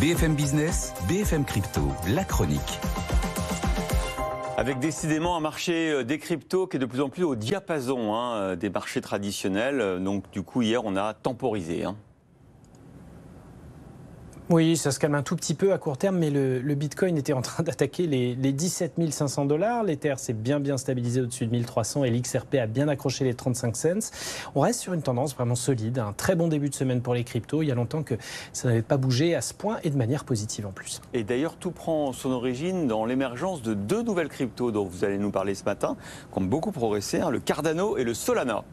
BFM Business, BFM Crypto, la chronique. Avec décidément un marché des cryptos qui est de plus en plus au diapason des marchés traditionnels. Donc du coup, hier, on a temporisé. Oui, ça se calme un tout petit peu à court terme, mais le Bitcoin était en train d'attaquer les 17 500 $. L'Ether s'est bien stabilisé au-dessus de 1300 et l'XRP a bien accroché les 35 cents. On reste sur une tendance vraiment solide, un très bon début de semaine pour les cryptos. Il y a longtemps que ça n'avait pas bougé à ce point et de manière positive en plus. Et d'ailleurs, tout prend son origine dans l'émergence de deux nouvelles cryptos dont vous allez nous parler ce matin, qui ont beaucoup progressé, le Cardano et le Solana.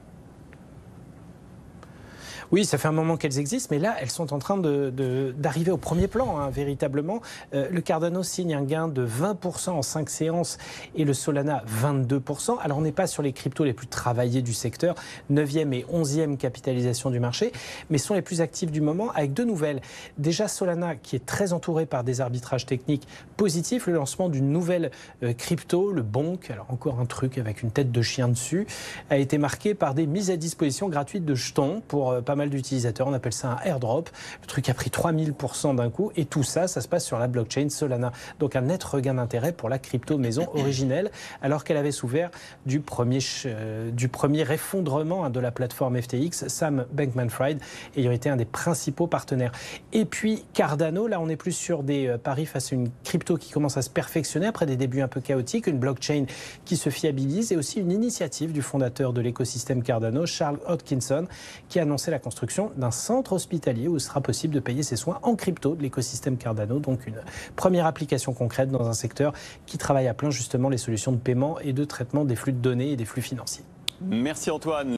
Oui, ça fait un moment qu'elles existent, mais là, elles sont en train d'arriver au premier plan, véritablement. Le Cardano signe un gain de 20% en 5 séances et le Solana 22%. Alors, on n'est pas sur les cryptos les plus travaillés du secteur, 9e et 11e capitalisation du marché, mais sont les plus actifs du moment avec deux nouvelles. Déjà, Solana, qui est très entouré par des arbitrages techniques positifs, le lancement d'une nouvelle crypto, le Bonk, alors encore un truc avec une tête de chien dessus, a été marqué par des mises à disposition gratuites de jetons pour pas mal d'utilisateurs, on appelle ça un airdrop. Le truc a pris 3000% d'un coup et tout ça, ça se passe sur la blockchain Solana. Donc un net regain d'intérêt pour la crypto maison originelle, alors qu'elle avait souffert du premier effondrement de la plateforme FTX, Sam Bankman-Fried ayant été un des principaux partenaires. Et puis Cardano, là on est plus sur des paris face à une crypto qui commence à se perfectionner après des débuts un peu chaotiques, une blockchain qui se fiabilise et aussi une initiative du fondateur de l'écosystème Cardano, Charles Hodkinson, qui a annoncé la construction d'un centre hospitalier où il sera possible de payer ses soins en crypto de l'écosystème Cardano. Donc une première application concrète dans un secteur qui travaille à plein justement les solutions de paiement et de traitement des flux de données et des flux financiers. Merci Antoine.